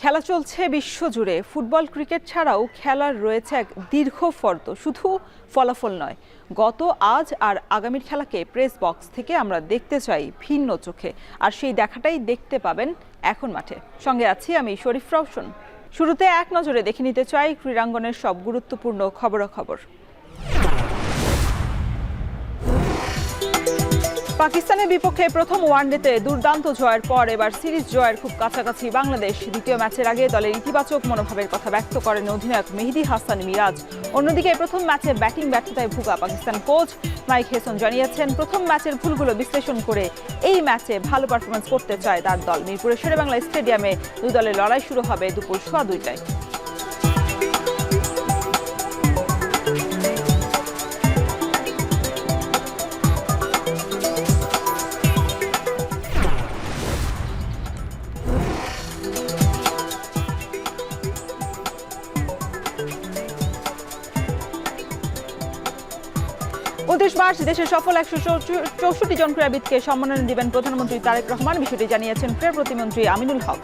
খেলা চলছে বিশ্বজুড়ে। ফুটবল ক্রিকেট ছাড়াও খেলার রয়েছে এক দীর্ঘ ফর্দ, শুধু ফলাফল নয়। গত, আজ আর আগামীর খেলাকে প্রেস বক্স থেকে আমরা দেখতে চাই ভিন্ন চোখে, আর সেই দেখাটাই দেখতে পাবেন এখন মাঠে। সঙ্গে আছি আমি শরীফ রওশন। শুরুতে এক নজরে দেখে নিতে চাই ক্রীড়াঙ্গনের সব গুরুত্বপূর্ণ খবরাখবর। পাকিস্তানের বিপক্ষে প্রথম ওয়ানডেতে দুর্দান্ত জয়ের পর এবার সিরিজ জয়ের খুব কাছাকাছি বাংলাদেশ। দ্বিতীয় ম্যাচের আগে দলের ইতিবাচক মনোভাবের কথা ব্যক্ত করেন অধিনায়ক মেহেদী হাসান মিরাজ। অন্যদিকে প্রথম ম্যাচে ব্যাটিং ব্যর্থতায় ভুগা পাকিস্তান কোচ মাইক হেসন জানিয়েছেন, প্রথম ম্যাচের ভুলগুলো বিশ্লেষণ করে এই ম্যাচে ভালো পারফরমেন্স করতে চায় তার দল। মিরপুরের শেরেবাংলা স্টেডিয়ামে দুই দলের লড়াই শুরু হবে দুপুর 2:15টায়। মার্চ দেশের সফল 164 জন ক্রীড়াবিদকে সম্মাননা দিবেন প্রধানমন্ত্রী তারেক রহমান। বিষয়টি জানিয়েছেন ক্রীড়া প্রতিমন্ত্রী আমিনুল হক।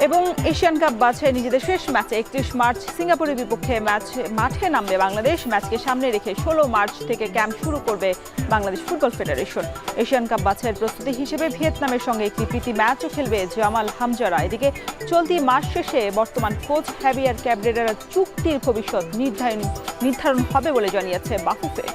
এবং এশিয়ান কাপ বাছাই নিজেদের শেষ ম্যাচে 31 মার্চ সিঙ্গাপুরের বিপক্ষে মাঠে নামবে বাংলাদেশ। ম্যাচকে সামনে রেখে 16 মার্চ থেকে ক্যাম্প শুরু করবে Bangladesh football federation. Asian cup বাছাইয়ের প্রস্তুতি হিসেবে ভিয়েতনামের সঙ্গে একটি প্রীতি ম্যাচও খেলবে জামাল হামজারা। এদিকে চলতি মাস শেষে বর্তমান কোচ হ্যাভিয়ার ক্যাবরেরার চুক্তির ভবিষ্যৎ নির্ধারণ হবে বলে জানিয়েছে বাফুফে।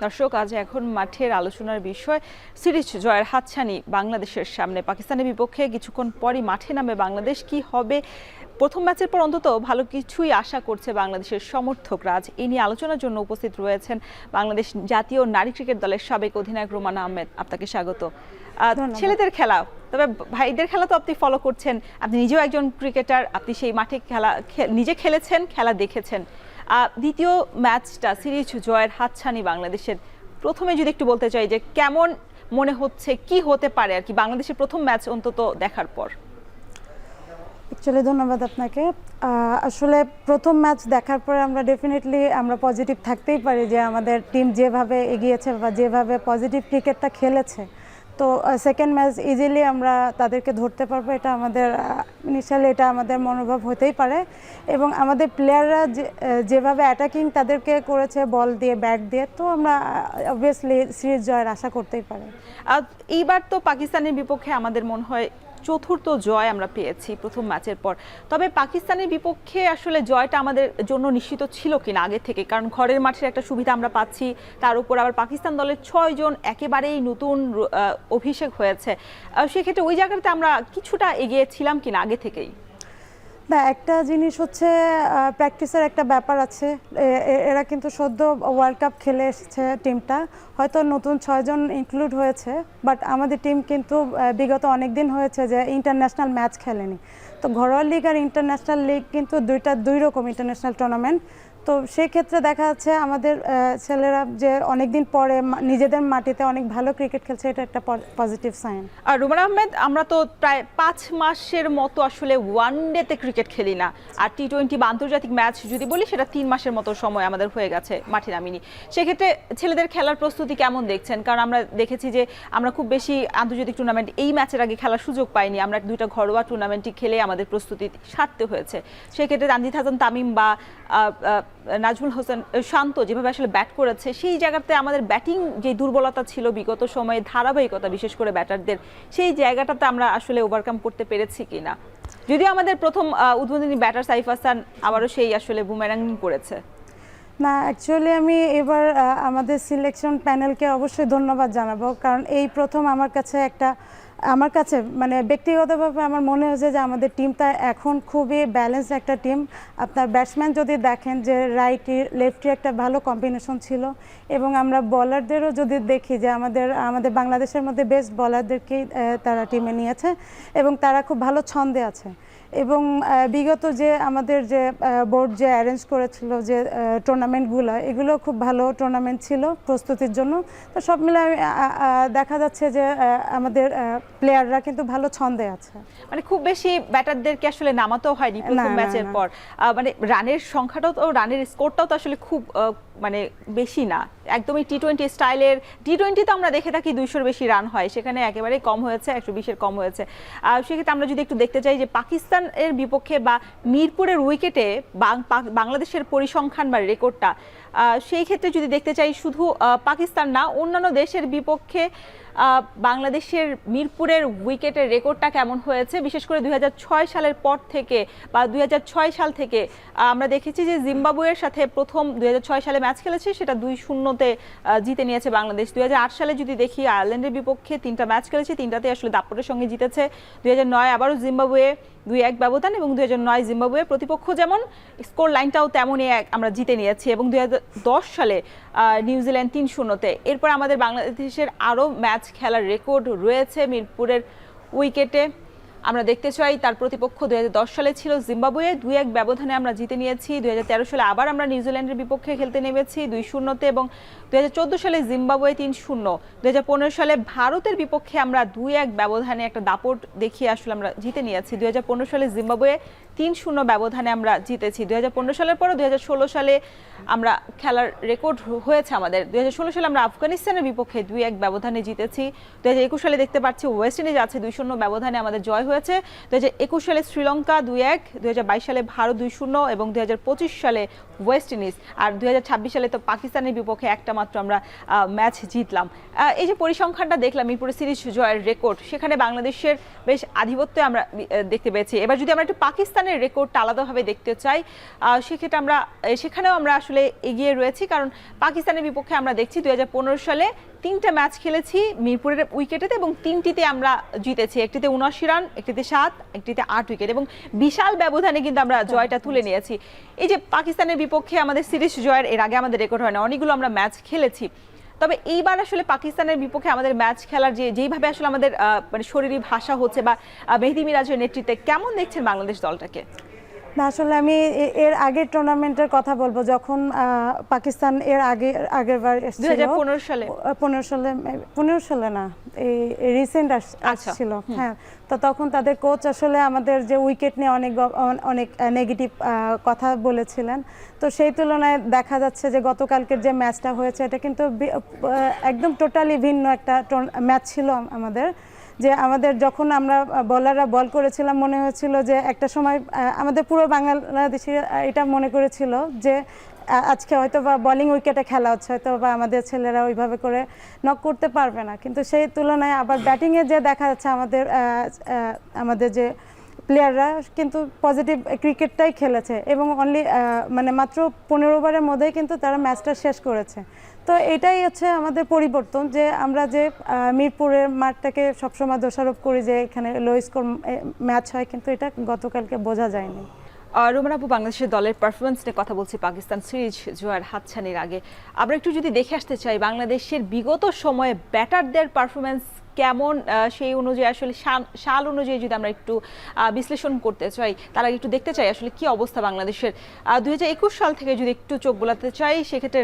দর্শক, আজ এখন মাঠের আলোচনার বিষয় সিরিজ জয়ের হাতছানি বাংলাদেশের সামনে। পাকিস্তানের বিপক্ষে কিছুক্ষণ পরই মাঠে নামে বাংলাদেশ। কি হবে প্রথম ম্যাচের পর অন্তত ভালো কিছুই আশা করছে বাংলাদেশের সমর্থকরা। আজ এই নিয়ে আলোচনার জন্য উপস্থিত রয়েছেন বাংলাদেশ জাতীয় নারী ক্রিকেট দলের সাবেক অধিনায়ক রুমানা আহমেদ। আপনাকে স্বাগত। ছেলেদের খেলা, তবে ভাইদের খেলা তো আপনি ফলো করছেন, আপনি নিজেও একজন ক্রিকেটার, আপনি সেই মাঠে খেলা নিজে খেলেছেন, খেলা দেখেছেন। দ্বিতীয় ম্যাচটা সিরিজ জয়ের হাতছানি বাংলাদেশের, প্রথমে যদি একটু বলতে চাই যে কেমন মনে হচ্ছে, কি হতে পারে আর কি বাংলাদেশের প্রথম ম্যাচ অন্তত দেখার পর? অ্যাকচুয়ালি ধন্যবাদ আপনাকে। আসলে প্রথম ম্যাচ দেখার পরে আমরা ডেফিনেটলি পজিটিভ থাকতেই পারি যে আমাদের টিম যেভাবে এগিয়েছে বা যেভাবে পজিটিভ ক্রিকেটটা খেলেছে, তো সেকেন্ড ম্যাচ ইজিলি আমরা তাদেরকে ধরতে পারবো, এটা আমাদের ইনিশিয়ালি এটা আমাদের মনোভাব হতেই পারে। এবং আমাদের প্লেয়াররা যেভাবে অ্যাটাকিং তাদেরকে করেছে বল দিয়ে, ব্যাট দিয়ে, তো আমরা অবভিয়াসলি সিরিজ জয়ের আশা করতেই পারি। এইবার তো পাকিস্তানের বিপক্ষে আমাদের মনে হয় চতুর্থ জয় আমরা পেয়েছি প্রথম ম্যাচের পর। তবে পাকিস্তানের বিপক্ষে আসলে জয়টা আমাদের জন্য নিশ্চিত ছিল কিনা আগে থেকে, কারণ ঘরের মাঠের একটা সুবিধা আমরা পাচ্ছি, তার উপর আবার পাকিস্তান দলের 6 জন একেবারেই নতুন অভিষেক হয়েছে। সেক্ষেত্রে ওই জায়গাতে আমরা কিছুটা এগিয়ে ছিলাম কিনা আগে থেকেই? না, একটা জিনিস হচ্ছে প্র্যাকটিসের একটা ব্যাপার আছে। এরা কিন্তু সদ্য ওয়ার্ল্ড কাপ খেলে এসেছে টিমটা, হয়তো নতুন 6 জন ইনক্লুড হয়েছে, বাট আমাদের টিম কিন্তু বিগত অনেক দিন হয়েছে যে ইন্টারন্যাশনাল ম্যাচ খেলেনি। তো ঘরোয়া লিগ আর ইন্টারন্যাশনাল লিগ কিন্তু দুই রকম ইন্টারন্যাশনাল টুর্নামেন্ট। তো সেই ক্ষেত্রে দেখা যাচ্ছে আমাদের ছেলেরা যে অনেকদিন পরে নিজেদের মাটিতে অনেক ভালো ক্রিকেট খেলছে, এটা একটা পজিটিভ সাইন। আর রুমানা আহমেদ, আমরা তো প্রায় 5 মাসের মতো আসলে ওয়ানডেতে ক্রিকেট খেলি না, আর টি-20 বা আন্তর্জাতিক ম্যাচ যদি বলি সেটা 3 মাসের মতো সময় আমাদের হয়ে গেছে মাঠে নামিনি। সেক্ষেত্রে ছেলেদের খেলার প্রস্তুতি কেমন দেখছেন? কারণ আমরা দেখেছি যে আমরা খুব বেশি আন্তর্জাতিক টুর্নামেন্ট এই ম্যাচের আগে খেলার সুযোগ পাইনি, আমরা 2টা ঘরোয়া টুর্নামেন্টই খেলে আমাদের প্রস্তুতি সারতে হয়েছে। সেক্ষেত্রে তানজিদ হাসান তামিম বা নাজমুল হোসেন শান্ত যেভাবে আসলে ব্যাট করেছে, সেই জায়গাতে আমাদের ব্যাটিং যে দুর্বলতা ছিল বিগত সময়ে, ধারাবাহিকতা বিশেষ করে ব্যাটারদের, সেই জায়গাটাতে আমরা আসলে ওভারকাম করতে পেরেছি কিনা? যদিও আমাদের প্রথম উদ্বোধনী ব্যাটার সাইফ হাসান আবারও সেই আসলে বুমেরাং করেছে। না, অ্যাকচুয়ালি আমি এবার আমাদের সিলেকশন প্যানেলকে অবশ্যই ধন্যবাদ জানাবো, কারণ এই প্রথম আমার কাছে একটা আমার কাছে মানে ব্যক্তিগতভাবে আমার মনে হয়েছে যে আমাদের টিমটা এখন খুবই ব্যালেন্সড একটা টিম। আপনার ব্যাটসম্যান যদি দেখেন যে রাইটি লেফটি একটা ভালো কম্বিনেশন ছিল, এবং আমরা বলারদেরও যদি দেখি যে আমাদের বাংলাদেশের মধ্যে বেস্ট বলারদেরকেই তারা টিমে নিয়েছে এবং তারা খুব ভালো ছন্দে আছে। এবং বিগত যে আমাদের যে বোর্ড যে অ্যারেঞ্জ করেছিল যে টুর্নামেন্টগুলো, এগুলো খুব ভালো টুর্নামেন্ট ছিল প্রস্তুতির জন্য। তো সব মিলে দেখা যাচ্ছে যে আমাদের প্লেয়াররা কিন্তু ভালো ছন্দে আছে। মানে খুব বেশি ব্যাটারদেরকে আসলে নামাতেও হয়নি প্রথম ম্যাচের পর, মানে রানের সংখ্যাটাও তো, রানের স্কোরটাও তো আসলে খুব মানে বেশি না, একদমই টি-20 স্টাইলের। টি-20 তো আমরা দেখে থাকি 200-র বেশি রান হয়, সেখানে একেবারেই কম হয়েছে, 120-এর কম হয়েছে। সেক্ষেত্রে আমরা যদি একটু দেখতে চাই যে পাকিস্তানের বিপক্ষে বা মিরপুরের উইকেটে বাংলাদেশের পরিসংখ্যান বা রেকর্ডটা, সেই ক্ষেত্রে যদি দেখতে চাই শুধু পাকিস্তান না, অন্যান্য দেশের বিপক্ষে বাংলাদেশের মিরপুরের উইকেটের রেকর্ডটা কেমন হয়েছে, বিশেষ করে 2006 সালের পর থেকে বা 2006 সাল থেকে আমরা দেখেছি যে জিম্বাবুয়ের সাথে প্রথম 2006 সালে ম্যাচ খেলেছে, সেটা 2-0-তে জিতে নিয়েছে বাংলাদেশ। 2008 সালে যদি দেখি আয়ারল্যান্ডের বিপক্ষে 3টা ম্যাচ খেলেছে, 3টাতে আসলে দাপটের সঙ্গে জিতেছে। 2009 আবারও জিম্বাবুয়ে 2-1 ব্যবধান, এবং 2009 জিম্বাবুয়ে প্রতিপক্ষ যেমন, স্কোর লাইনটাও তেমনই আমরা জিতে নিয়েছি। এবং 2010 সালে নিউজিল্যান্ড 3-0-তে। এরপর আমাদের বাংলাদেশের আরও ম্যাচ খেলার রেকর্ড রয়েছে মিরপুরের উইকেটে। আমরা দেখতে চাই তার প্রতিপক্ষ 2010 সালে ছিল জিম্বাবুয়ে, 2-1 ব্যবধানে আমরা জিতে নিয়েছি। 2013 সালে আবার আমরা নিউজিল্যান্ডের বিপক্ষে খেলতে নেমেছি 2-0-তে, এবং 2014 সালে জিম্বাবুয়ে 3-0। 2015 সালে ভারতের বিপক্ষে আমরা 2-1 ব্যবধানে একটা দাপট দেখিয়ে আসলে আমরা জিতে নিয়েছি। 2015 সালে জিম্বাবুয়ে 3-0 ব্যবধানে আমরা জিতেছি। 2015 সালের পরও 2016 সালে আমরা খেলার রেকর্ড হয়েছে আমাদের। 2016 সালে আমরা আফগানিস্তানের বিপক্ষে 2-1 ব্যবধানে জিতেছি। 2021 সালে দেখতে পাচ্ছি ওয়েস্ট ইন্ডিজ আছে 2-0 ব্যবধানে আমাদের জয় হয়েছে। 2021 সালে শ্রীলঙ্কা 2-1, 2022 সালে ভারত 2-0, এবং 2025 সালে ওয়েস্ট ইন্ডিজ। আর 2026 সালে তো পাকিস্তানের বিপক্ষে একটা মাত্র আমরা ম্যাচ জিতলাম। এই যে পরিসংখ্যানটা দেখলাম মিরপুরে সিরিজ জয়ের রেকর্ড, সেখানে বাংলাদেশের বেশ আধিপত্য আমরা দেখতে পেয়েছি। এবার যদি আমরা একটু পাকিস্তানের রেকর্ডটা আলাদাভাবে দেখতে চাই, সেক্ষেত্রে সেখানেও আমরা আসলে এগিয়ে রয়েছি, কারণ পাকিস্তানের বিপক্ষে আমরা দেখছি 2015 সালে 3টা ম্যাচ খেলেছি মিরপুরের উইকেটেতে, এবং 3টিতে আমরা জিতেছি। একটিতে 79 রান, একটিতে 7, একটিতে 8 উইকেট, এবং বিশাল ব্যবধানে কিন্তু আমরা জয়টা তুলে নিয়েছি। এই যে পাকিস্তানের বিপক্ষে আমাদের সিরিজ জয়ের এর আগে আমাদের রেকর্ড হয় না, অনেকগুলো আমরা ম্যাচ খেলেছি। তবে এইবার আসলে পাকিস্তানের বিপক্ষে আমাদের ম্যাচ খেলার যেইভাবে আসলে আমাদের মানে শরীরী ভাষা হচ্ছে, বা মেহেদী মিরাজের নেতৃত্বে, কেমন দেখছেন বাংলাদেশ দলটাকে? না, আসলে আমি এর আগের টুর্নামেন্টের কথা বলবো, যখন পাকিস্তান এর আগেরবার এসেছিল 2015 সালে না, এই রিসেন্ট আসছিল। হ্যাঁ, তো তখন তাদের কোচ আসলে আমাদের যে উইকেট নিয়ে অনেক নেগেটিভ কথা বলেছিলেন। তো সেই তুলনায় দেখা যাচ্ছে যে গতকালকের যে ম্যাচটা হয়েছে, এটা কিন্তু একদম টোটালি ভিন্ন একটা ম্যাচ ছিল আমাদের। যে আমাদের যখন আমরা বলাররা বল করেছিলাম, মনে হয়েছিল যে একটা সময় আমাদের পুরো বাংলাদেশি এটা মনে করেছিল যে আজকে হয়তো বা বোলিং উইকেটে খেলা হচ্ছে, হয়তো বা আমাদের ছেলেরা ওইভাবে করে নক করতে পারবে না। কিন্তু সেই তুলনায় আবার ব্যাটিংয়ে যে দেখা যাচ্ছে আমাদের যে প্লেয়াররা কিন্তু পজিটিভ ক্রিকেটটাই খেলেছে, এবং অনলি মানে মাত্র 15 ওভারের মধ্যেই কিন্তু তারা ম্যাচটা শেষ করেছে। তো এটাই হচ্ছে আমাদের পরিবর্তন, যে আমরা যে মিরপুরের মাঠটাকে সবসময় দোষারোপ করি যে এখানে লো স্কোর ম্যাচ হয়, কিন্তু এটা গতকালকে বোঝা যায়নি। রোমান আপু, বাংলাদেশের দলের পারফরমেন্স নিয়ে কথা বলছি পাকিস্তান সিরিজ জয়ের হাতছানির আগে। আমরা একটু যদি দেখে আসতে চাই বাংলাদেশের বিগত সময়ে ব্যাটারদের পারফরমেন্স কেমন, সেই অনুযায়ী আসলে সাল অনুযায়ী যদি আমরা একটু বিশ্লেষণ করতে চাই, তার আগে একটু দেখতে চাই আসলে কি অবস্থা বাংলাদেশের। 2021 সাল থেকে যদি একটু চোখ বোলাতে চাই, সেক্ষেত্রে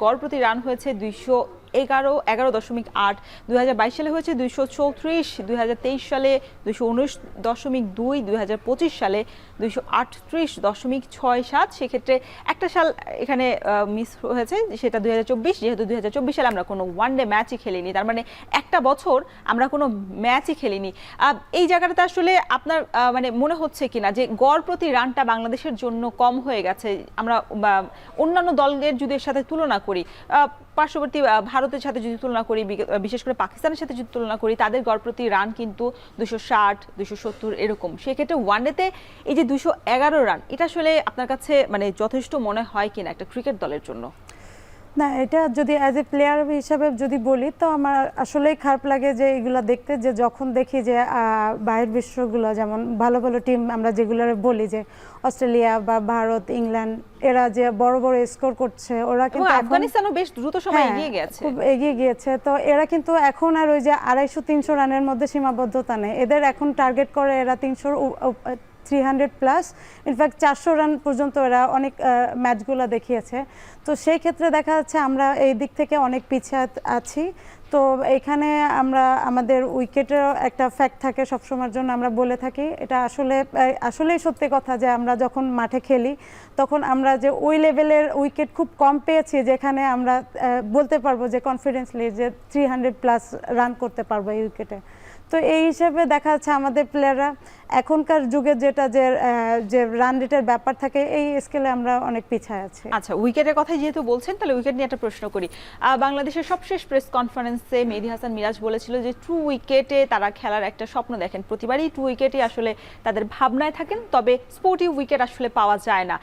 গড় প্রতি রান হয়েছে 211.8, 2022 সালে হয়েছে 234, 2023 সালে 219.2, 2025 সালে 238.67। সেক্ষেত্রে একটা সাল এখানে মিস হয়েছে, সেটা 2024, যেহেতু 2024 সালে আমরা কোনো ওয়ানডে ম্যাচই খেলিনি, তার মানে একটা বছর আমরা কোনো ম্যাচই খেলিনি। এই জায়গাটাতে আসলে আপনার মানে মনে হচ্ছে কিনা যে গড় প্রতি রানটা বাংলাদেশের জন্য কম হয়ে গেছে? আমরা অন্যান্য দলের যদি এর সাথে তুলনা করি, পার্শ্ববর্তী ভারতের সাথে যদি তুলনা করি, বিশেষ করে পাকিস্তানের সাথে যদি তুলনা করি, তাদের গড় প্রতি রান কিন্তু 260, 270 এরকম। সেক্ষেত্রে ওয়ানডেতে এই যে 211 রান, এটা আসলে আপনার কাছে মানে যথেষ্ট মনে হয় কিনা একটা ক্রিকেট দলের জন্য? না, এটা যদি অ্যাজ এ প্লেয়ার হিসাবে যদি বলি তো আমার আসলেই খারাপ লাগে যে এগুলো দেখতে, যে যখন দেখি যে বাইরের বিশ্বগুলো যেমন ভালো ভালো টিম আমরা যেগুলো বলি যে অস্ট্রেলিয়া বা ভারত, ইংল্যান্ড, এরা যে বড় বড় স্কোর করছে, ওরা কিন্তু আফগানিস্তানও বেশ দ্রুত সময় এগিয়ে গেছে, খুব এগিয়ে গিয়েছে। তো এরা কিন্তু এখন আর ওই যে 250-300 রানের মধ্যে সীমাবদ্ধতা নেই, এদের এখন টার্গেট করে এরা 300+ ইনফ্যাক্ট 400 রান পর্যন্ত এরা অনেক ম্যাচগুলো দেখিয়েছে। তো সেই ক্ষেত্রে দেখা যাচ্ছে আমরা এই দিক থেকে অনেক পিছিয়ে আছি। তো এখানে আমরা আমাদের উইকেটের একটা ফ্যাক্ট থাকে সবসময়ের জন্য, আমরা বলে থাকি এটা আসলেই সত্যি কথা যে আমরা যখন মাঠে খেলি তখন আমরা যে ওই লেভেলের উইকেট খুব কম পেয়েছি, যেখানে আমরা বলতে পারবো যে কনফিডেন্সলি যে 300+ রান করতে পারবো এই উইকেটে। তো এই হিসেবে দেখা যাচ্ছে আমাদের প্লেয়াররা এখনকার যুগে যেটা যে রান রেটের ব্যাপার থাকে, এই স্কেলে আমরা অনেক পিছিয়ে আছি। আচ্ছা, উইকেটের কথা যেহেতু বলছেন, তাহলে উইকেট নিয়ে একটা প্রশ্ন করি। বাংলাদেশের সবশেষ প্রেস কনফারেন্সে মেহেদী হাসান মিরাজ বলেছিল যে ট্রু উইকেটে তারা খেলার একটা স্বপ্ন দেখেন, প্রতিবারই ট্রু উইকেটে আসলে তাদের ভাবনায় থাকেন, তবে স্পোর্টিভ উইকেট আসলে পাওয়া যায় না।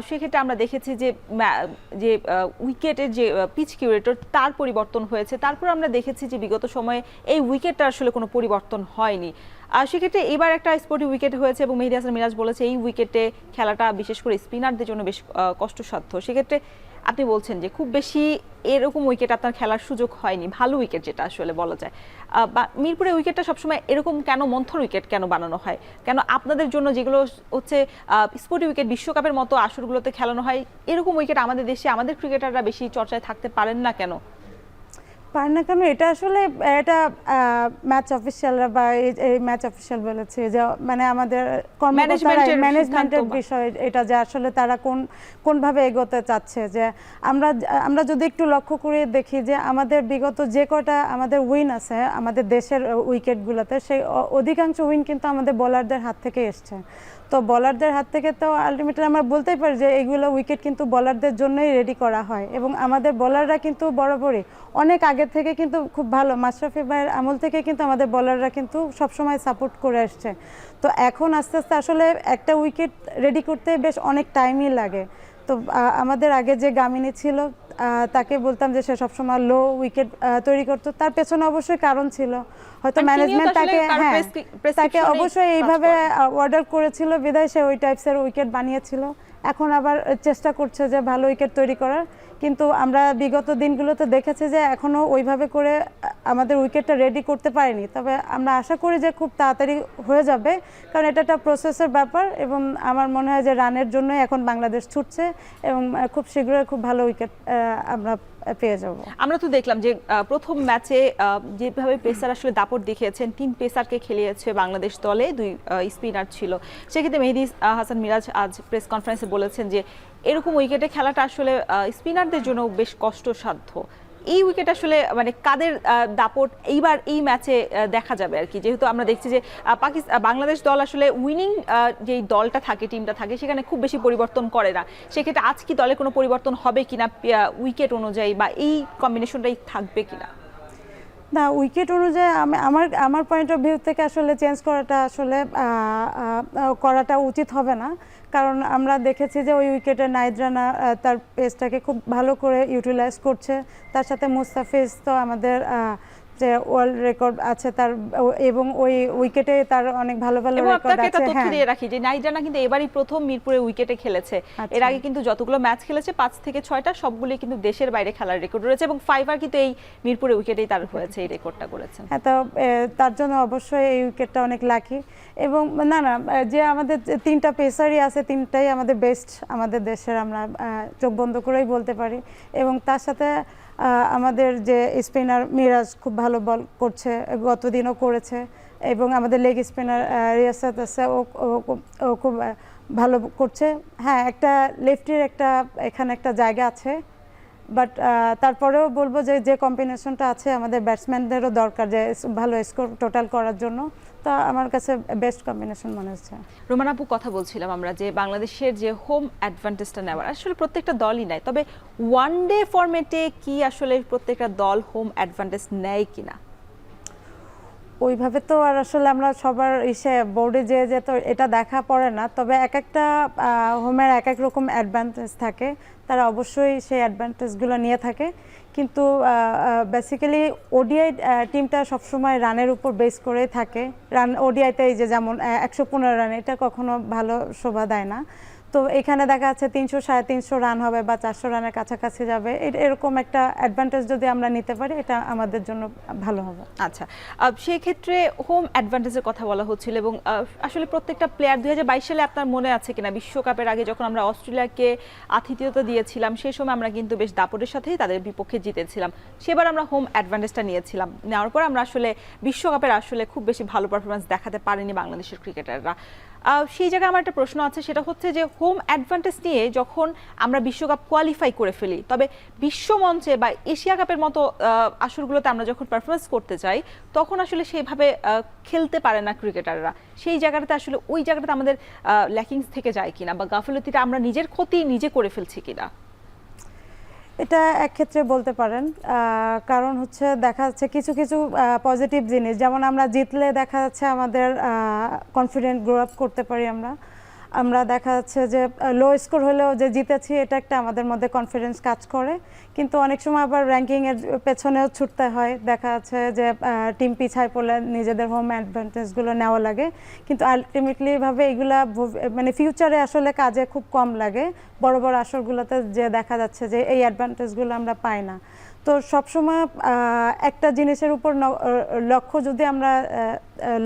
সেক্ষেত্রে আমরা দেখেছি যে উইকেটের যে পিচ কিউরেটর তার পরিবর্তন হয়েছে, তারপর আমরা দেখেছি যে বিগত সময়ে এই উইকেটটা আসলে কোনো পরিবর্তন হয়নি। সেক্ষেত্রে এবার একটা স্পোর্টিভ উইকেট হয়েছে এবং মেহেদী হাসান মিরাজ বলেছে এই উইকেটে খেলাটা বিশেষ করে স্পিনারদের জন্য বেশ কষ্টসাধ্য। সেক্ষেত্রে আপনি বলছেন যে খুব বেশি এরকম উইকেট আপনার খেলার সুযোগ হয়নি, ভালো উইকেট যেটা আসলে বলা যায়। বা মিরপুরে উইকেটটা সবসময় এরকম কেন মন্থর উইকেট কেন বানানো হয়, কেন আপনাদের জন্য যেগুলো হচ্ছে স্পোর্টিভ উইকেট বিশ্বকাপের মতো আসরগুলোতে খেলানো হয়, এরকম উইকেট আমাদের দেশে আমাদের ক্রিকেটাররা বেশি চর্চায় থাকতে পারেন না কেন? পারে না কেন, এটা আসলে এটা ম্যাচ অফিসিয়ালরা বা এই ম্যাচ অফিসিয়াল বলেছে যে মানে আমাদের ম্যানেজমেন্টের বিষয় এটা, যে আসলে তারা কোনভাবে এগোতে চাচ্ছে। যে আমরা যদি একটু লক্ষ্য করে দেখি যে আমাদের বিগত যে কটা আমাদের উইন আছে আমাদের দেশের উইকেটগুলোতে, সেই অধিকাংশ উইন কিন্তু আমাদের বোলারদের হাত থেকে এসছে। তো বোলারদের হাত থেকে তো আলটিমেটলি আমরা বলতেই পারি যে এইগুলো উইকেট কিন্তু বোলারদের জন্যই রেডি করা হয়, এবং আমাদের বোলাররা কিন্তু বরাবরই অনেক আগে থেকে কিন্তু খুব ভালো, মাশরাফি ভাইয়ের আমল থেকে কিন্তু আমাদের বোলাররা কিন্তু সবসময় সাপোর্ট করে আসছে। তো এখন আস্তে আস্তে আসলে একটা উইকেট রেডি করতে বেশ অনেক টাইমই লাগে। তো আমাদের আগে যে গামিনী ছিল তাকে বলতাম যে সে সবসময় লো উইকেট তৈরি করতো, তার পেছনে অবশ্যই কারণ ছিল, হয়তো ম্যানেজমেন্ট তাকে অবশ্যই এইভাবে অর্ডার করেছিল বিধায় সে ওই টাইপসের উইকেট বানিয়েছিল। এখন আবার চেষ্টা করছে যে ভালো উইকেট তৈরি করার, কিন্তু আমরা বিগত দিনগুলোতে দেখেছি যে এখনও ওইভাবে করে আমাদের উইকেটটা রেডি করতে পারিনি। তবে আমরা আশা করি যে খুব তাড়াতাড়ি হয়ে যাবে, কারণ এটা একটা প্রসেসের ব্যাপার, এবং আমার মনে হয় যে রানের জন্যই এখন বাংলাদেশ ছুটছে, এবং খুব শীঘ্রই খুব ভালো উইকেট আমরা পেয়ে যাব। আমরা তো দেখলাম যে প্রথম ম্যাচে যেভাবে পেসার আসলে দাপট দেখিয়েছেন, 3 পেসারকে খেলিয়েছে বাংলাদেশ দলে, 2 স্পিনার ছিল। সেক্ষেত্রে মেহেদী হাসান মিরাজ আজ প্রেস কনফারেন্সে বলেছেন যে এরকম উইকেটে খেলাটা আসলে স্পিনারদের জন্য বেশ কষ্টসাধ্য। এই উইকেট আসলে মানে কাদের দাপট এইবার এই ম্যাচে দেখা যাবে আর কি, যেহেতু আমরা দেখছি যে বাংলাদেশ দল আসলে উইনিং যেই দলটা থাকে, টিমটা থাকে, সেখানে খুব বেশি পরিবর্তন করে না। সেক্ষেত্রে আজ কি দলে কোনো পরিবর্তন হবে কিনা উইকেট অনুযায়ী, বা এই কম্বিনেশনটাই থাকবে কিনা? না, উইকেট অনুযায়ী আমার পয়েন্ট অফ ভিউ থেকে আসলে চেঞ্জ করাটা উচিত হবে না, কারণ আমরা দেখেছি যে ওই উইকেটে নাহিদ রানা তার পেসটাকে খুব ভালো করে ইউটিলাইজ করছে। তার সাথে মুস্তাফিজ তো আমাদের যে ওয়ার্ল্ড রেকর্ড আছে তার, এবং ওই উইকেটে তার অনেক ভালো ভালো রেকর্ড আছে। একটা তথ্য দিয়ে রাখি যে নাহিদ রানা কিন্তু এবারই প্রথম মিরপুরে উইকেটে খেলেছে। এর আগে কিন্তু যতগুলো ম্যাচ খেলেছে 5 থেকে 6টা সবগুলি কিন্তু দেশের বাইরে খেলার রেকর্ড রয়েছে, এবং ফাইবার কিন্তু এই মিরপুরে উইকেটেই তার হয়েছে, এই রেকর্ডটা করেছেন। হ্যাঁ, তো তার জন্য অবশ্যই এই উইকেটটা অনেক লাকি। এবং না যে আমাদের 3টা পেসারই আছে, 3টাই আমাদের বেস্ট আমাদের দেশের, আমরা চোখ বন্ধ করেই বলতে পারি। এবং তার সাথে আমাদের যে স্পিনার মিরাজ খুব ভালো বল করছে, গতদিনও করেছে, এবং আমাদের লেগ স্পিনার রিয়াসাত আছে, ও খুব ভালো করছে। হ্যাঁ, একটা লেফটির এখানে একটা জায়গা আছে, বাট তারপরেও বলবো যে কম্বিনেশনটা আছে আমাদের ব্যাটসম্যানদেরও দরকার যে ভালো স্কোর টোটাল করার জন্য, তো আমার কাছে বেস্ট কম্বিনেশন মনে হচ্ছে। রোমান আপু, কথা বলছিলাম আমরা যে বাংলাদেশের যে হোম অ্যাডভান্টেজটা নেওয়ার, আসলে প্রত্যেকটা দলই নেয়, তবে ওয়ান ডে ফরম্যাটে কি আসলে প্রত্যেকটা দল হোম অ্যাডভান্টেজ নেয় কিনা? ওইভাবে তো আর আসলে আমরা সবার বোর্ডে যে তো এটা দেখা পড়ে না, তবে এক একটা হোমের এক এক রকম অ্যাডভান্টেজ থাকে, তারা অবশ্যই সেই অ্যাডভান্টেজগুলো নিয়ে থাকে। কিন্তু বেসিক্যালি ওডিআই টিমটা সবসময় রানের উপর বেস করেই থাকে। রান ওডিআইতে এই যে যেমন 115 রান, এটা কখনো ভালো শোভা দেয় না। তো এখানে দেখা যাচ্ছে 300 350 রান হবে বা 400 রানের কাছাকাছি যাবে, এরকম একটা অ্যাডভান্টেজ যদি আমরা নিতে পারি এটা আমাদের জন্য ভালো হবে। আচ্ছা, সেই ক্ষেত্রে হোম অ্যাডভান্টেজের কথা বলা হচ্ছিল এবং আসলে প্রত্যেকটা প্লেয়ার 2022 সালে আপনার মনে আছে কিনা বিশ্বকাপের আগে যখন আমরা অস্ট্রেলিয়াকে আতিথেয়তা দিয়েছিলাম সেই সময় আমরা কিন্তু বেশ দাপটের সাথেই তাদের বিপক্ষে জিতেছিলাম। সেবার আমরা হোম অ্যাডভান্টেজটা নিয়েছিলাম, নেওয়ার পর আমরা আসলে বিশ্বকাপের আসলে খুব বেশি ভালো পারফরমেন্স দেখাতে পারেনি বাংলাদেশের ক্রিকেটাররা। সেই জায়গায় আমার একটা প্রশ্ন আছে, সেটা হচ্ছে যে হোম অ্যাডভান্টেজ নিয়ে যখন আমরা বিশ্বকাপ কোয়ালিফাই করে ফেলি, তবে বিশ্বমঞ্চে বা এশিয়া কাপের মতো আসরগুলোতে আমরা যখন পারফরমেন্স করতে চাই তখন আসলে সেইভাবে খেলতে পারে না ক্রিকেটাররা। সেই জায়গাটাতে আসলে ওই জায়গাটাতে আমাদের ল্যাকিংস থেকে যায় কিনা বা গাফিলতিটা আমরা নিজের ক্ষতি নিজে করে ফেলছি কিনা? এটা এক ক্ষেত্রে বলতে পারেন, কারণ হচ্ছে দেখা যাচ্ছে কিছু কিছু পজিটিভ জিনিস, যেমন আমরা জিতলে দেখা যাচ্ছে আমাদের কনফিডেন্ট গ্রো আপ করতে পারি। আমরা দেখা যাচ্ছে যে লো স্কোর হলেও যে জিতেছি এটা একটা আমাদের মধ্যে কনফিডেন্স কাজ করে। কিন্তু অনেক সময় আবার র্যাঙ্কিংয়ের পেছনেও ছুটতে হয়, দেখা যাচ্ছে যে টিম পিছায় পড়লে নিজেদের হোম অ্যাডভান্টেজগুলো নেওয়া লাগে, কিন্তু আলটিমেটলি ভাবে এগুলা মানে ফিউচারে আসলে কাজে খুব কম লাগে। বড় বড় আসরগুলোতে যে দেখা যাচ্ছে যে এই অ্যাডভান্টেজগুলো আমরা পাই না। তো সবসময় একটা জিনিসের উপর লক্ষ্য যদি আমরা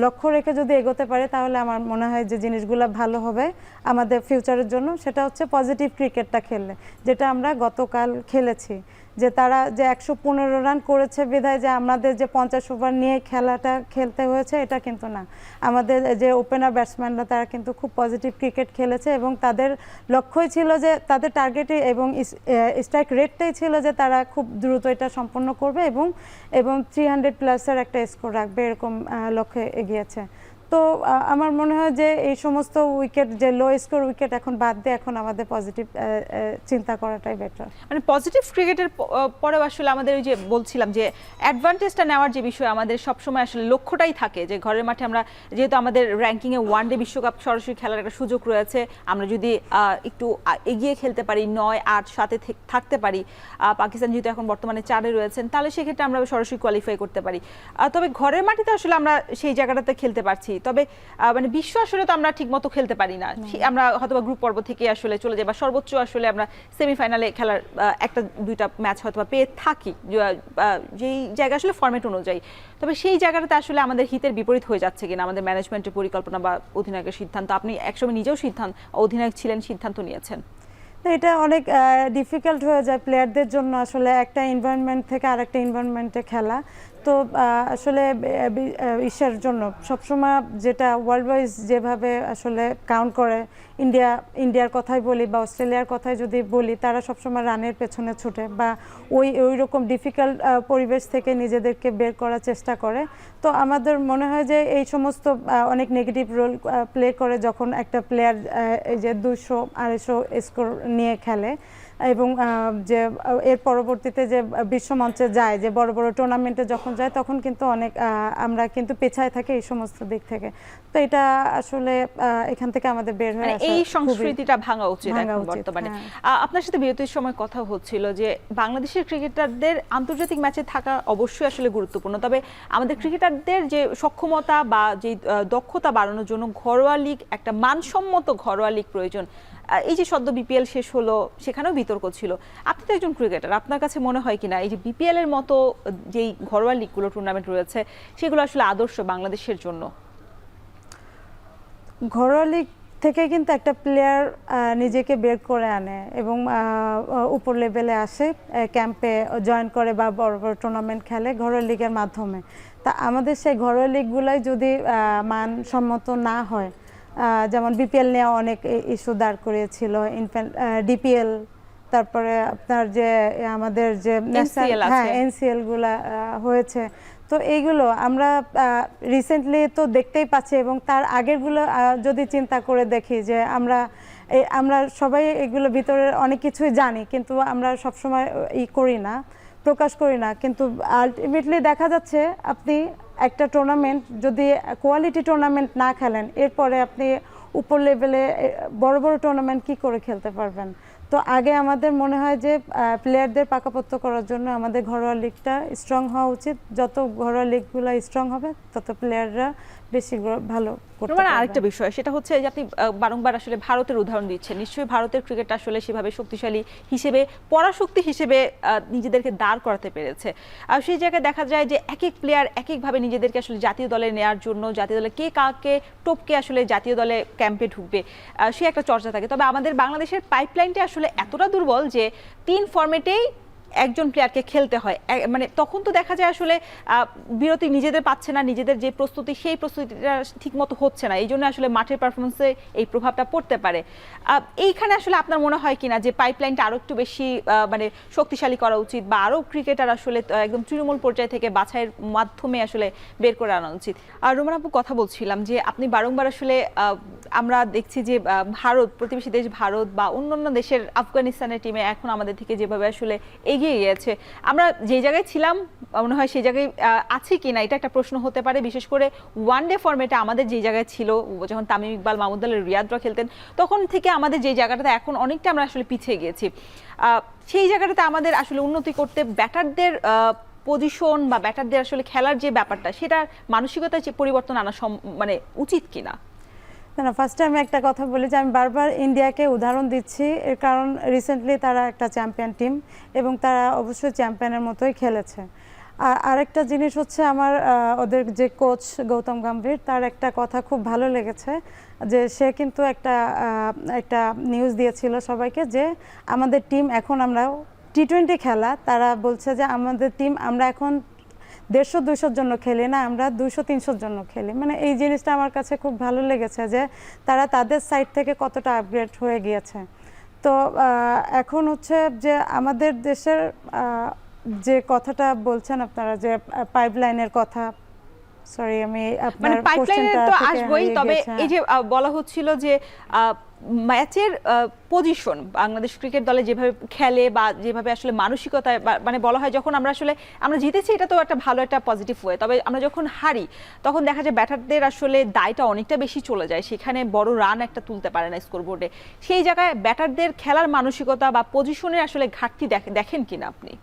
লক্ষ্য রেখে যদি এগোতে পারি তাহলে আমার মনে হয় যে জিনিসগুলো ভালো হবে আমাদের ফিউচারের জন্য। সেটা হচ্ছে পজিটিভ ক্রিকেটটা খেললে, যেটা আমরা গতকাল খেলেছি, যে তারা যে 115 রান করেছে বিধায় যে আমাদের যে 50 ওভার নিয়ে খেলাটা খেলতে হয়েছে এটা কিন্তু না। আমাদের যে ওপেনার ব্যাটসম্যানরা তারা কিন্তু খুব পজিটিভ ক্রিকেট খেলেছে এবং তাদের লক্ষ্যই ছিল যে তাদের টার্গেটই এবং স্ট্রাইক রেটটাই ছিল যে তারা খুব দ্রুত এটা সম্পন্ন করবে এবং 300+ একটা স্কোর রাখবে, এরকম লক্ষ্যে এগিয়েছে। তো আমার মনে হয় যে এই সমস্ত উইকেট, যে লো স্কোর উইকেট এখন বাদ দিয়ে এখন আমাদের পজিটিভ চিন্তা করাটাই বেটার। মানে পজিটিভ ক্রিকেটের পরেও আসলে আমাদের ওই যে বলছিলাম যে অ্যাডভান্টেজটা নেওয়ার যে বিষয় আমাদের সবসময় আসলে লক্ষ্যটাই থাকে যে ঘরের মাঠে আমরা যেহেতু আমাদের র্যাঙ্কিংয়ে ওয়ানডে বিশ্বকাপ সরাসরি খেলার একটা সুযোগ রয়েছে, আমরা যদি একটু এগিয়ে খেলতে পারি, 9, 8, 7-এ থাকতে পারি, পাকিস্তান যেহেতু এখন বর্তমানে 4-এ রয়েছেন, তাহলে সেক্ষেত্রে আমরা সরাসরি কোয়ালিফাই করতে পারি। তবে ঘরের মাটিতে আসলে আমরা সেই জায়গাটাতে খেলতে পারছি, তবে মানে বিশ্ব আসলে তো আমরা ঠিক মতো খেলতে পারি না। আমরা হয়তো গ্রুপ পর্ব থেকে আসলে চলে যাই বা সর্বোচ্চ আসলে আমরা সেমিফাইনালে খেলার একটা দুইটা ম্যাচ হয়তো পেয়ে থাকি যেই জায়গা আসলে ফরম্যাট অনুযায়ী। তবে সেই জায়গাটাতে আসলে আমাদের হিতের বিপরীত হয়ে যাচ্ছে কিনা আমাদের ম্যানেজমেন্টের পরিকল্পনা বা অধিনায়কের সিদ্ধান্ত? আপনি একসময় নিজেও অধিনায়ক ছিলেন, সিদ্ধান্ত নিয়েছেন। এটা অনেক ডিফিকাল্ট হয়ে যায় প্লেয়ারদের জন্য আসলে একটা এনভায়রনমেন্ট থেকে আরেকটা এনভায়রনমেন্টে খেলা। তো আসলে ইসের জন্য সবসময় যেটা ওয়ার্ল্ড ওয়াইজ যেভাবে আসলে কাউন্ট করে, ইন্ডিয়ার কথাই বলি বা অস্ট্রেলিয়ার কথাই যদি বলি, তারা সবসময় রানের পেছনে ছুটে বা ওই রকম ডিফিকাল্ট পরিবেশ থেকে নিজেদেরকে বের করার চেষ্টা করে। তো আমাদের মনে হয় যে এই সমস্ত অনেক নেগেটিভ রোল প্লে করে যখন একটা প্লেয়ার এই যে 200-250 স্কোর নিয়ে খেলে এবং যে এর পরবর্তীতে যে বিশ্বমঞ্চে যায়, যে বড় বড় টুর্নামেন্টে যখন যায়, তখন কিন্তু অনেক আমরা কিন্তু পেছায় থাকি এই সমস্ত দিক থেকে। তো এটা আসলে এখান থেকে আমাদের বের হয়ে আসা, এই সংস্কৃতিটা ভাঙা উচিত এখন বর্তমানে। আপনার সাথে বিরতির সময় কথা হচ্ছিল যে বাংলাদেশের ক্রিকেটারদের আন্তর্জাতিক ম্যাচে থাকা অবশ্যই আসলে গুরুত্বপূর্ণ, তবে আমাদের ক্রিকেটারদের যে সক্ষমতা বা যে দক্ষতা বাড়ানোর জন্য ঘরোয়া লীগ, একটা মানসম্মত ঘরোয়া লীগ প্রয়োজন। এই যে সদ্য বিপিএল শেষ হলো, সেখানেও বিতর্ক ছিল। আপনি তো একজন ক্রিকেটার, আপনার কাছে মনে হয় কিনা এই যে বিপিএল এর মতো যেই ঘরোয়া লিগগুলো টুর্নামেন্ট রয়েছে সেগুলো আসলে আদর্শ বাংলাদেশের জন্য? ঘরোয়া লিগ থেকে কিন্তু একটা প্লেয়ার নিজেকে বের করে আনে এবং উপর লেভেলে আসে, ক্যাম্পে জয়েন করে বা বড় বড় টুর্নামেন্ট খেলে ঘরোয়া লিগের মাধ্যমে। তা আমাদের সেই ঘরোয়া লিগগুলাই যদি মানসম্মত না হয়, যেমন বিপিএল নিয়ে অনেক ইস্যু দাঁড় করিয়েছিল, ডিপিএল, তারপরে আপনার যে আমাদের যে এনসিএল গুলা হয়েছে। তো এইগুলো আমরা রিসেন্টলি তো দেখতেই পাচ্ছি এবং তার আগেরগুলো যদি চিন্তা করে দেখি যে আমরা সবাই এগুলো ভিতরে অনেক কিছুই জানি, কিন্তু আমরা সবসময় করি না, প্রকাশ করি না। কিন্তু আলটিমেটলি দেখা যাচ্ছে আপনি একটা টুর্নামেন্ট যদি কোয়ালিটি টুর্নামেন্ট না খেলেন, এরপরে আপনি উপর লেভেলে বড় বড় টুর্নামেন্ট কি করে খেলতে পারবেন? তো আগে আমাদের মনে হয় যে প্লেয়ারদের পাকাপোক্ত করার জন্য আমাদের ঘরোয়া লিগটা স্ট্রং হওয়া উচিত। যত ঘরোয়া লিগগুলো স্ট্রং হবে তত প্লেয়াররা বেশি ভালো করতে মানে পারবে। আরেকটা বিষয় সেটা হচ্ছে যে আপনি বারংবার আসলে ভারতের উদাহরণ দিচ্ছেন, নিশ্চয়ই ভারতের ক্রিকেট আসলে সেভাবে শক্তিশালী হিসেবে, পরাশক্তি হিসেবে নিজেদেরকে দাঁড় করাতে পেরেছে। আর সেই জায়গায় দেখা যায় যে এক এক প্লেয়ার এক একভাবে নিজেদেরকে আসলে জাতীয় দলে নেওয়ার জন্য, জাতীয় দলে কে কাকে টপকে আসলে জাতীয় দলে ক্যাম্পে ঢুকবে সে একটা চর্চা থাকে। তবে আমাদের বাংলাদেশের পাইপলাইনটা আসলে এতটা দুর্বল যে 3 ফরম্যাটেই একজন প্লেয়ারকে খেলতে হয়। মানে তখন তো দেখা যায় আসলে বিরতি নিজেদের পাচ্ছে না, নিজেদের যে প্রস্তুতি সেই প্রস্তুতিটা ঠিকমতো হচ্ছে না, এই জন্য আসলে মাঠের পারফরমেন্সে এই প্রভাবটা পড়তে পারে। এইখানে আসলে আপনার মনে হয় কিনা যে পাইপলাইনটা আরো একটু বেশি মানে শক্তিশালী করা উচিত, বা আরো ক্রিকেটার আসলে একদম তৃণমূল পর্যায় থেকে বাছাইয়ের মাধ্যমে আসলে বের করে আনা উচিত? আর রোমান আপু, কথা বলছিলাম যে আপনি বারংবার আসলে আমরা দেখছি যে ভারত, প্রতিবেশী দেশ ভারত বা অন্যান্য দেশের, আফগানিস্তানের টিমে এখন আমাদের থেকে যেভাবে আসলে এগিয়ে গিয়েছে, আমরা যে জায়গায় ছিলাম মনে হয় সেই জায়গায় আছি কিনা এটা একটা প্রশ্ন হতে পারে। বিশেষ করে ওয়ানডে ফরম্যাটে আমাদের যে জায়গায় ছিল, যখন তামিম ইকবাল, মাহমুদুল্লাহ রিয়াদরা খেলতেন, তখন থেকে আমাদের যে জায়গাটাতে এখন অনেকটা আমরা আসলে পিছিয়ে গিয়েছি। সেই জায়গাটাতে আমাদের আসলে উন্নতি করতে ব্যাটারদের পজিশন বা ব্যাটারদের আসলে খেলার যে ব্যাপারটা, সেটার মানসিকতায় যে পরিবর্তন আনা মানে উচিত কিনা? না, ফার্স্টে আমি একটা কথা বলি যে আমি বারবার ইন্ডিয়াকে উদাহরণ দিচ্ছি, এর কারণ রিসেন্টলি তারা একটা চ্যাম্পিয়ন টিম এবং তারা অবশ্যই চ্যাম্পিয়নের মতোই খেলেছে। আর আরেকটা জিনিস হচ্ছে আমার ওদের যে কোচ গৌতম গম্ভীর, তার একটা কথা খুব ভালো লেগেছে যে সে কিন্তু একটা নিউজ দিয়েছিল সবাইকে যে আমাদের টিম এখন, আমরা টি-20 খেলা, তারা বলছে যে আমাদের টিম আমরা এখন 150-200 জন্য খেলি না, আমরা 200-300 জন্য খেলি। মানে এই জিনিসটা আমার কাছে খুব ভালো লেগেছে যে তারা তাদের সাইড থেকে কতটা আপগ্রেড হয়ে গিয়েছে। তো এখন হচ্ছে যে আমাদের দেশের যে কথাটা বলছেন আপনারা যে পাইপলাইনের কথা, সরি আমি মানে আপনার পাইপলাইনের তো আসবই, তবে এই যে বলা হচ্ছিল যে ম্যাচের পজিশন বাংলাদেশ ক্রিকেট দলে যেভাবে খেলে বা যেভাবে আসলে মানসিকতায়, মানে বলা হয় যখন আমরা জিতেছি এটা তো একটা ভালো একটা পজিটিভ ওয়ে, তবে আমরা যখন হারি তখন দেখা যায় ব্যাটারদের আসলে দায়টা অনেকটা বেশি চলে যায়, সেখানে বড় রান একটা তুলতে পারে না স্কোরবোর্ডে। সেই জায়গায় ব্যাটারদের খেলার মানসিকতা বা পজিশনের আসলে ঘাটতি দেখেন কিনা আপনি?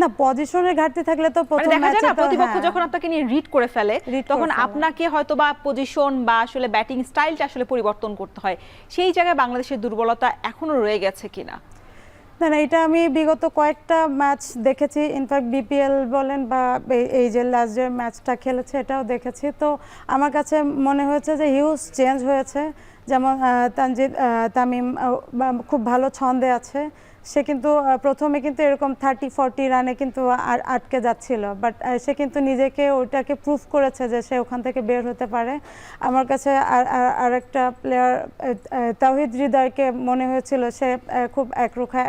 না, পজিশনের ঘাটতি থাকলে তো প্রথম দেখা যায় ম্যাচে না, প্রতিপক্ষ যখন আপনাকে নিয়ে রিড করে ফেলে তখন ফেলে। আপনাকে হয়তো বা পজিশন বা আসলে ব্যাটিং স্টাইলটা আসলে পরিবর্তন করতে হয়। সেই জায়গায় বাংলাদেশের দুর্বলতা এখনো রয়ে গেছে কিনা? না না, এটা আমি বিগত কয়েকটা ম্যাচ দেখেছি, ইনফ্যাক্ট বিপিএল বলেন বা এই যে লাস্ট যে ম্যাচটা খেলেছে এটাও দেখেছি। তো আমার কাছে মনে হয়েছে যে হিউজ চেঞ্জ হয়েছে। যেমন তামিম খুব ভালো ছন্দে আছে, সে কিন্তু প্রথমে কিন্তু এরকম 30-40 রানে কিন্তু আটকে যাচ্ছিল, বাট সে কিন্তু নিজেকে ওইটাকে প্রুফ করেছে যে সে ওখান থেকে বের হতে পারে। আমার কাছে আরেকটা প্লেয়ার তাওহিদ হৃদয়কে মনে হয়েছিল সে খুব একরোখা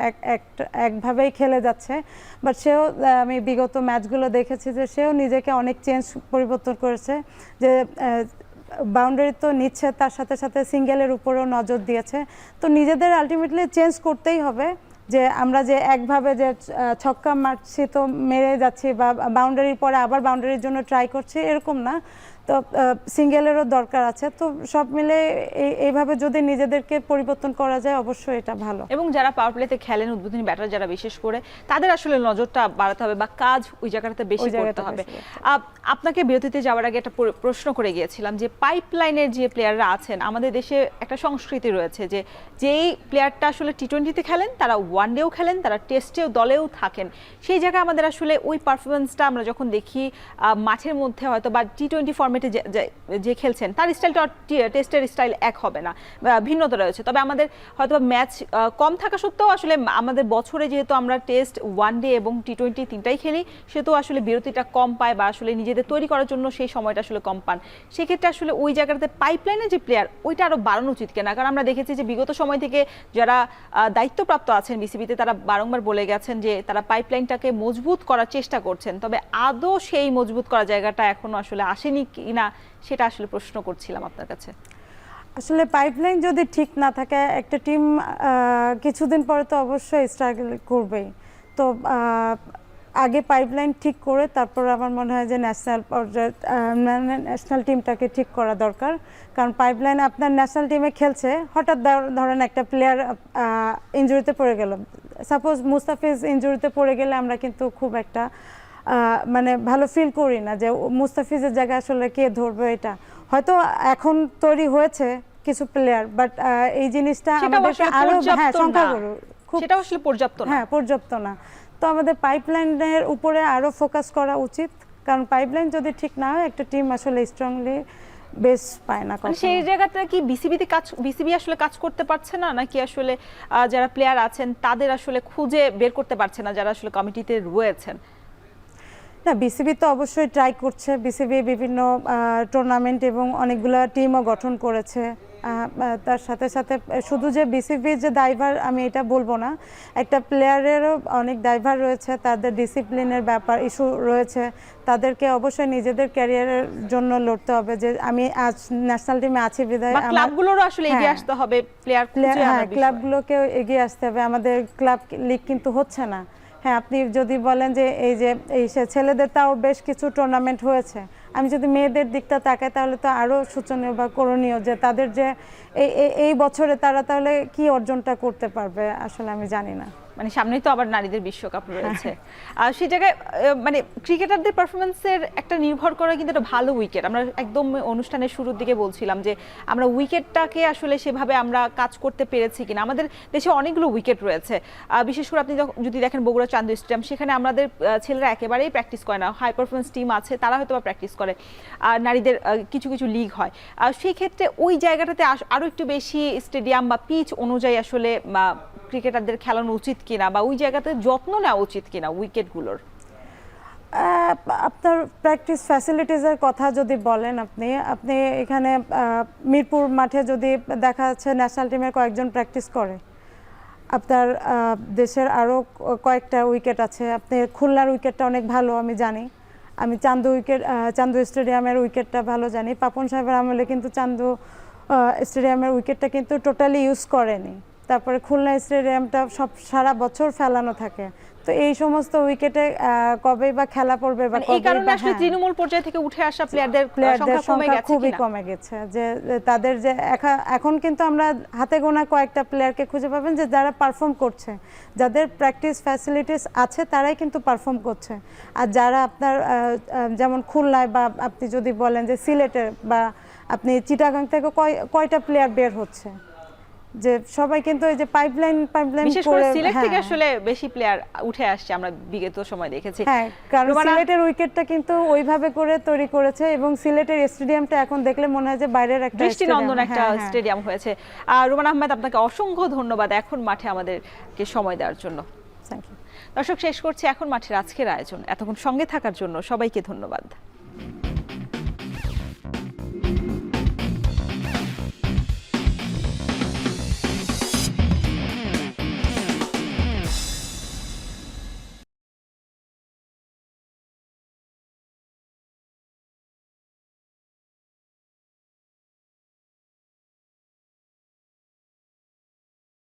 একভাবেই খেলে যাচ্ছে, বাট সেও আমি বিগত ম্যাচগুলো দেখেছি যে সেও নিজেকে অনেক পরিবর্তন করেছে, যে বাউন্ডারি তো নিচ্ছে, তার সাথে সাথে সিঙ্গেলের উপরেও নজর দিয়েছে। তো নিজেদের আলটিমেটলি চেঞ্জ করতেই হবে, যে আমরা যে একভাবে যে ছক্কা মারছি তো মেরে যাচ্ছি বা বাউন্ডারির পরে আবার বাউন্ডারির জন্য ট্রাই করছি, এরকম না। তো সিঙ্গেলেরও দরকার আছে। তো সব মিলে এইভাবে যদি নিজেদেরকে পরিবর্তন করা যায় অবশ্যই এটা ভালো। এবং যারা পাওয়ার প্লেতে খেলেন, উদ্বোধনী ব্যাটার যারা বিশেষ করে, তাদের আসলে নজরটা বাড়াতে হবে বা কাজ ওই জায়গাটাতে বেশি করতে হবে। আপনাকে বিরতিতে যাওয়ার আগে একটা প্রশ্ন করে গিয়েছিলাম যে পাইপলাইনের যে প্লেয়াররা আছেন, আমাদের দেশে একটা সংস্কৃতি রয়েছে যে যেই প্লেয়ারটা আসলে টি-20তে খেলেন তারা ওয়ানডেও খেলেন, তারা টেস্টেও দলেও থাকেন। সেই জায়গায় আমাদের আসলে ওই পারফরমেন্সটা আমরা যখন দেখি মাঠের মধ্যে, হয়তো বা টি-20 ফর্মেটে যে খেলছেন তার স্টাইলটা টেস্টের স্টাইল এক হবে না, ভিন্নতা রয়েছে। তবে আমাদের হয়তো ম্যাচ কম থাকা সত্ত্বেও আসলে আমাদের বছরে যেহেতু আমরা টেস্ট, ওয়ানডে এবং টি-20 তিনটাই খেলি, সেহেতু আসলে বিরতিটা কম পায় বা আসলে নিজেদের তৈরি করার জন্য সেই সময়টা আসলে কম পান। সেক্ষেত্রে আসলে ওই জায়গাটাতে পাইপলাইনের যে প্লেয়ার ওইটা আরো বাড়ানো উচিত কিনা? কারণ আমরা দেখেছি যে বিগত সময় থেকে যারা দায়িত্বপ্রাপ্ত আছেন বিসিবিতে, তারা বারংবার বলে গেছেন যে তারা পাইপলাইনটাকে মজবুত করার চেষ্টা করছেন, তবে আদৌ সেই মজবুত করা জায়গাটা এখনো আসলে আসেনি কিনা সেটা আসলে প্রশ্ন করছিলাম আপনার কাছে। আসলে পাইপলাইন যদি ঠিক না থাকে একটা টিম কিছুদিন পরে তো অবশ্যই স্ট্রাগল করবেই। তো আগে পাইপলাইন ঠিক করে তারপর আমার মনে হয় যে ন্যাশনাল পর্যায়ে ন্যাশনাল টিমটাকে ঠিক করা দরকার, কারণ পাইপলাইন আপনার ন্যাশনাল টিমে খেলছে, হঠাৎ ধরেন একটা প্লেয়ার ইনজুরিতে পড়ে গেল, সাপোজ মুস্তাফিজ ইনজুরিতে পড়ে গেলে আমরা কিন্তু খুব একটা মানে ভালো ফিল করি না যে মুস্তাফিজের জায়গায় আসলে কে ধরবে। এটা হয়তো এখন তৈরি হয়েছে কিছু প্লেয়ার, বাট এই জিনিসটা আমাদেরকে আরো সংখ্যাগুরু সেটা আসলে পর্যাপ্ত না। হ্যাঁ, পর্যাপ্ত না। তো আমাদের পাইপলাইনের উপরে আরো ফোকাস করা উচিত, কারণ পাইপলাইন যদি ঠিক না হয় একটা টিম আসলে স্ট্রংলি বেস পায় না। সেই জায়গাটা কি বিসিবি আসলে কাজ করতে পারছে না, নাকি আসলে যারা প্লেয়ার আছেন তাদের আসলে খুঁজে বের করতে পারছে না যারা আসলে কমিটিতে রয়েছেন? না, বিসিবি তো অবশ্যই ট্রাই করছে। বিসিবি বিভিন্ন টুর্নামেন্ট এবং অনেকগুলো টিমও গঠন করেছে। তার সাথে সাথে শুধু যে বিসিবির যে দায়ভার আমি এটা বলবো না, একটা প্লেয়ারেরও অনেক দায়ভার রয়েছে, তাদের ডিসিপ্লিনের ব্যাপার ইস্যু রয়েছে, তাদেরকে অবশ্যই নিজেদের ক্যারিয়ারের জন্য লড়তে হবে। যে আমি আজ ন্যাশনাল টিমে আছি বিদায় ক্লাবগুলোরও আসলে এগিয়ে আসতে হবে, ক্লাবগুলোকেও এগিয়ে আসতে হবে। আমাদের ক্লাব লিগ কিন্তু হচ্ছে না। হ্যাঁ, আপনি যদি বলেন যে এই ছেলেদের তাও বেশ কিছু টুর্নামেন্ট হয়েছে, আমি যদি মেয়েদের দিকটা তাকাই তাহলে তো আরও শোচনীয় বা করণীয় যে তাদের যে এই বছরে তারা তাহলে কি অর্জনটা করতে পারবে আসলে আমি জানি না। মানে সামনেই তো আবার নারীদের বিশ্বকাপ রয়েছে, আর সেই জায়গায় মানে ক্রিকেটারদের পারফরমেন্সের একটা নির্ভর করে কিন্তু একটা ভালো উইকেট। আমরা একদম অনুষ্ঠানের শুরুর দিকে বলছিলাম যে আমরা উইকেটটাকে আসলে সেভাবে আমরা কাজ করতে পেরেছি কিনা। আমাদের দেশে অনেকগুলো উইকেট রয়েছে, বিশেষ করে আপনি যদি দেখেন বগুড়া চান্দু স্টেডিয়াম, সেখানে আমাদের ছেলেরা একেবারেই প্র্যাকটিস করে না। হাই পারফরমেন্স টিম আছে, তারা হয়তো বা প্র্যাকটিস করে, আর নারীদের কিছু কিছু লিগ হয়। সেই ক্ষেত্রে ওই জায়গাটাতে আরও একটু বেশি স্টেডিয়াম বা পিচ অনুযায়ী আসলে ক্রিকেটারদের খেলানো উচিত কিনা, বা ওই জায়গাতে যত্ন নেওয়া উচিত কিনা উইকেটগুলোর। আপনার প্র্যাকটিস ফ্যাসিলিটিসের কথা যদি বলেন, আপনি এখানে মিরপুর মাঠে যদি দেখা যাচ্ছে ন্যাশনাল টিমের কয়েকজন প্র্যাকটিস করে, আপনার দেশের আরও কয়েকটা উইকেট আছে। আপনি খুলনার উইকেটটা অনেক ভালো আমি জানি, আমি চান্দু স্টেডিয়ামের উইকেটটা ভালো জানি। পাপন সাহেবের আমলে কিন্তু চান্দু স্টেডিয়ামের উইকেটটা কিন্তু টোটালি ইউজ করেনি। তারপরে খুলনা স্টেডিয়ামটা সারা বছর ফেলানো থাকে। তো এই সমস্ত উইকেটে কবে বা খেলা পড়বে বা এই কারণে আসলে তৃণমূল পর্যায় থেকে উঠে আসা প্লেয়ারদের সংখ্যা খুবই কমে গেছে। যে তাদের যে এখন কিন্তু আমরা হাতে গোনা কয়েকটা প্লেয়ারকে খুঁজে পাবেন যে যারা পারফর্ম করছে, যাদের প্র্যাকটিস ফ্যাসিলিটিস আছে তারাই কিন্তু পারফর্ম করছে। আর যারা আপনার যেমন খুলনায় বা আপনি যদি বলেন যে সিলেটের বা আপনি চিটাগাং থেকে কয়টা প্লেয়ার বের হচ্ছে, যে সবাই কিন্তু এই যে পাইপলাইন বিশেষ করে সিলেট থেকে আসলে বেশি প্লেয়ার উঠে আসছে আমরা বিগত সময় দেখেছি। হ্যাঁ, কারণ সিলেটের উইকেটটা কিন্তু ওইভাবে করে তৈরি করেছে এবং সিলেটের স্টেডিয়ামটা এখন দেখলে মনে হয় যে বাইরের একটা দৃষ্টিনন্দন একটা স্টেডিয়াম হয়েছে। রুমানা আহমেদ, আপনাকে অসংখ্য ধন্যবাদ এখন মাঠে আমাদেরকে সময় দেওয়ার জন্য। Thank you. দর্শক, শেষ করছি এখন মাঠের আজকের আয়োজন। এতক্ষণ সঙ্গে থাকার জন্য সবাইকে ধন্যবাদ।